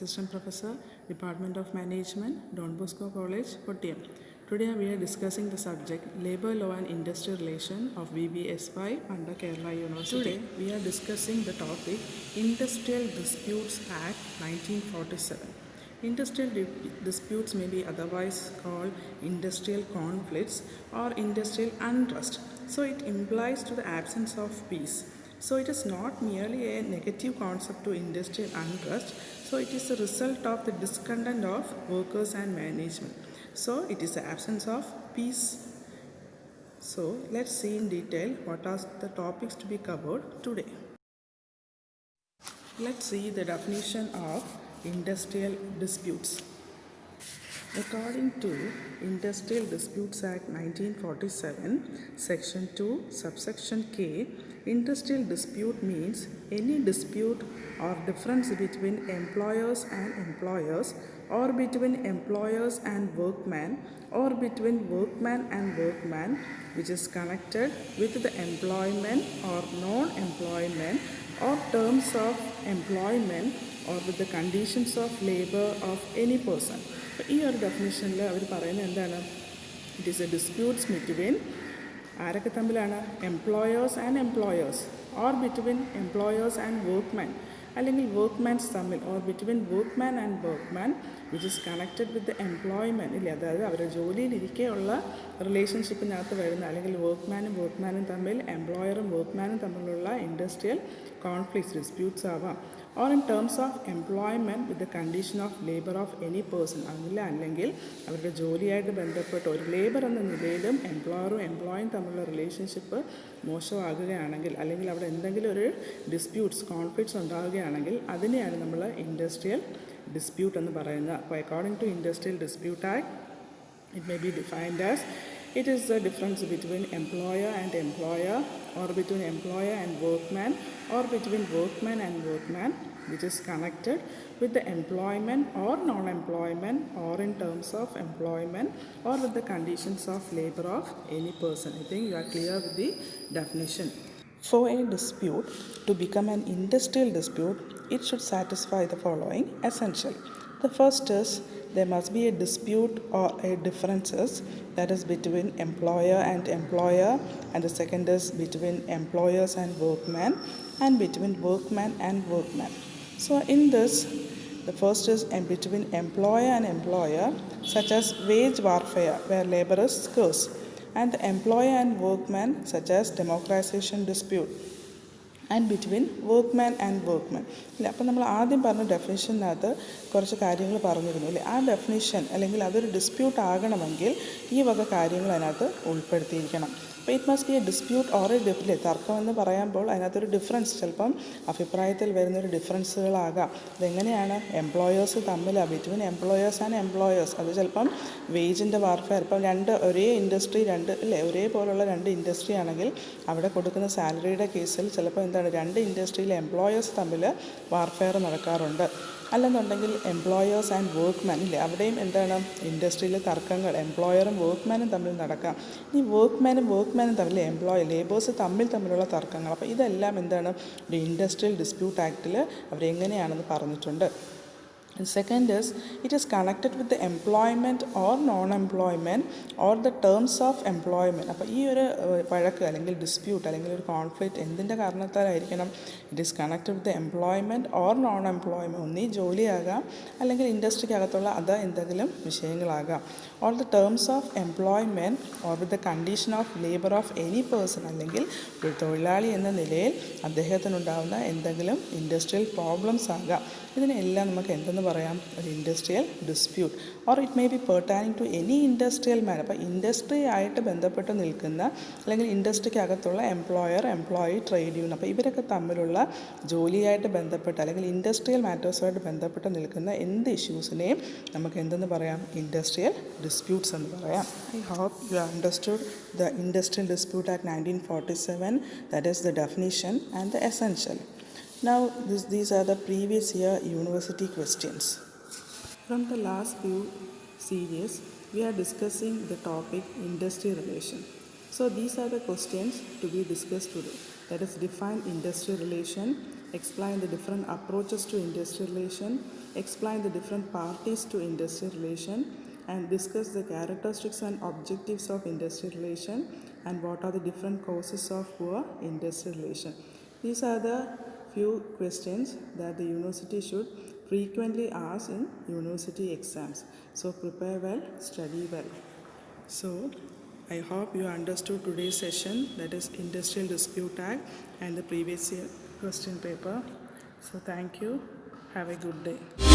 Assistant Professor, Department of Management, Don Bosco College, Kottayam. Today we are discussing the subject Labour Law and Industrial Relation of BBSY under Kerala University. Today we are discussing the topic Industrial Disputes Act 1947. Industrial disputes may be otherwise called industrial conflicts or industrial unrest. So it implies to the absence of peace. So it is not merely a negative concept to industrial unrest. So it is a result of the discontent of workers and management. So it is the absence of peace. So let's see in detail what are the topics to be covered today. Let's see the definition of industrial disputes. According to Industrial Disputes Act 1947, Section 2, Subsection K, industrial dispute means any dispute or difference between employers and employers, or between employers and workmen, or between workman and workman, which is connected with the employment or non-employment or terms of employment or with the conditions of labor of any person. ഈ ഒരു ഡെഫിനിഷനിൽ അവർ പറയുന്നത് എന്താണ്? It is A disputes between ആരൊക്കെ തമ്മിലാണ്? Employers and employers, or between employers and workman, അല്ലെങ്കിൽ വർക്ക്മാൻസ് തമ്മിൽ, or between workman and workman which is connected with the employment. ഇല്ലേ, അതായത് അവരുടെ ജോലിയിലിരിക്കെയുള്ള റിലേഷൻഷിപ്പിനകത്ത് വരുന്ന, അല്ലെങ്കിൽ വർക്ക്മാനും തമ്മിൽ, എംപ്ലോയറും വർക്ക്മാനും തമ്മിലുള്ള ഇൻഡസ്ട്രിയൽ കോൺഫ്ലിക്ട്സ്, ഡിസ്പ്യൂട്ട്സ് ആവാം. Or in terms of employment with the condition of labour of any person, അല്ലെങ്കിൽ അവരുടെ ജോലിയായിട്ട് ബന്ധപ്പെട്ട് ഒരു ലേബർ എന്ന നിലയിലും എംപ്ലോയറും എംപ്ലോയും തമ്മിലുള്ള റിലേഷൻഷിപ്പ് മോശമാകുകയാണെങ്കിൽ, അല്ലെങ്കിൽ അവിടെ എന്തെങ്കിലും ഒരു ഡിസ്പ്യൂട്ട്സ്, കോൺഫ്ലിക്ട്സ് ഉണ്ടാകുകയാണെങ്കിൽ അതിനെയാണ് നമ്മൾ ഇൻഡസ്ട്രിയൽ ഡിസ്പ്യൂട്ട് എന്ന് പറയുന്നത്. അപ്പോൾ according to industrial dispute act, it may be defined as it is the difference between employer and employer, or between employer and workman, or between workman and workman, which is connected with the employment or non-employment, or in terms of employment, or with the conditions of labor of any person. I think you are clear with the definition. For a dispute to become an industrial dispute, it should satisfy the following essential. The first is there must be a dispute or a differences, that is between employer and employer, and the second is between employers and workmen, and between workman and workman. So in this, the first is between employer and employer, such as wage warfare where labor is scarce, and the employer and workman such as democratization dispute, and between workman and workman. ഇല്ല, അപ്പോൾ നമ്മൾ ആദ്യം പറഞ്ഞ ഡെഫിനിഷനകത്ത് കുറച്ച് കാര്യങ്ങൾ പറഞ്ഞിരുന്നു അല്ലേ. ആ ഡെഫിനിഷൻ അല്ലെങ്കിൽ അതൊരു ഡിസ്പ്യൂട്ട് ആകണമെങ്കിൽ ഈ വക കാര്യങ്ങൾ അതിനകത്ത് ഉൾപ്പെടുത്തിയിരിക്കണം. അപ്പോൾ it must be A dispute or A തർക്കം എന്ന് പറയുമ്പോൾ അതിനകത്തൊരു ഡിഫറൻസ്, ചിലപ്പം അഭിപ്രായത്തിൽ വരുന്നൊരു ഡിഫറൻസുകളാകാം. അതെങ്ങനെയാണ്? എംപ്ലോയേഴ്സ് തമ്മിലാണ്, ബിറ്റ്വീൻ എംപ്ലോയേഴ്സ് ആൻഡ് എംപ്ലോയേഴ്സ്. അത് ചിലപ്പം വേജിൻ്റെ വാർഫെയർ, ഇപ്പം ഒരേ ഇൻഡസ്ട്രി, ഒരേപോലുള്ള രണ്ട് ഇൻഡസ്ട്രി ആണെങ്കിൽ അവിടെ കൊടുക്കുന്ന സാലറിയുടെ കേസിൽ ചിലപ്പോൾ രണ്ട് ഇൻഡസ്ട്രിയിലെ എംപ്ലോയേഴ്സ് തമ്മിൽ വാർഫെയർ നടക്കാറുണ്ട്. അല്ലെന്നുണ്ടെങ്കിൽ എംപ്ലോയേഴ്സ് ആൻഡ് വർക്ക്മാൻ, അവിടെയും ഇൻഡസ്ട്രിയിലെ തർക്കങ്ങൾ എംപ്ലോയറും വർക്ക്മാനും തമ്മിൽ നടക്കാം. ഈ വർക്ക്മാനും തമ്മിൽ ലേബേഴ്സ് തമ്മിലുള്ള തർക്കങ്ങൾ. അപ്പോൾ ഇതെല്ലാം ഒരു ഇൻഡസ്ട്രിയൽ ഡിസ്പ്യൂട്ട് ആക്ടിൽ അവരെങ്ങനെയാണെന്ന് പറഞ്ഞിട്ടുണ്ട്. And second is, it is connected with the employment or non-employment or the terms of employment. അപ്പോൾ ഈ ഒരു വഴക്ക് അല്ലെങ്കിൽ ഡിസ്പ്യൂട്ട് അല്ലെങ്കിൽ ഒരു കോൺഫ്ലിക്റ്റ് എന്തിൻ്റെ കാരണത്താലായിരിക്കണം? It is connected with employment or non employment. ഒന്നീ ജോലിയാകാം, അല്ലെങ്കിൽ ഇൻഡസ്ട്രിക്കകത്തുള്ള അത് എന്തെങ്കിലും വിഷയങ്ങളാകാം. Or the terms of employment or with the condition of labour of any person, അല്ലെങ്കിൽ ഒരു തൊഴിലാളി എന്ന നിലയിൽ അദ്ദേഹത്തിനുണ്ടാകുന്ന എന്തെങ്കിലും ഇൻഡസ്ട്രിയൽ പ്രോബ്ലംസ് ആകാം. ഇതിനെല്ലാം നമുക്ക് എന്തെന്ന് പറയാം? ഒരു industrial dispute. Or it may be pertaining to any industrial man. അപ്പോൾ ഇൻഡസ്ട്രി ആയിട്ട് ബന്ധപ്പെട്ട് നിൽക്കുന്ന, അല്ലെങ്കിൽ ഇൻഡസ്ട്രിക്കകത്തുള്ള എംപ്ലോയർ, എംപ്ലോയി, ട്രേഡ് യൂണിയൻ, അപ്പോൾ ഇവരൊക്കെ തമ്മിലുള്ള ജോലിയായിട്ട് ബന്ധപ്പെട്ട് അല്ലെങ്കിൽ ഇൻഡസ്ട്രിയൽ മാറ്റേഴ്സുമായിട്ട് ബന്ധപ്പെട്ട് നിൽക്കുന്ന എന്ത് ഇഷ്യൂസിനെയും നമുക്ക് എന്തെന്ന് പറയാം? ഇൻഡസ്ട്രിയൽ ഡിസ്പ്യൂട്ട്സ് എന്ന് പറയാം. I hope you understood the industrial dispute act 1947, that is the definition and the essential. Now these are the previous year university questions. From the last few series, we are discussing the topic industry relation. So these are the questions to be discussed today. That is, define industry relation, explain the different approaches to industrial relation, explain the different parties to industrial relation, and discuss the characteristics and objectives of industrial relation and what are the different causes of poor industrial relation. These are the few questions that the university should frequently ask in university exams. So prepare well, study well. So I hope you understood today's session, that is Industrial Dispute Act and the previous year question paper. So thank you. Have a good day.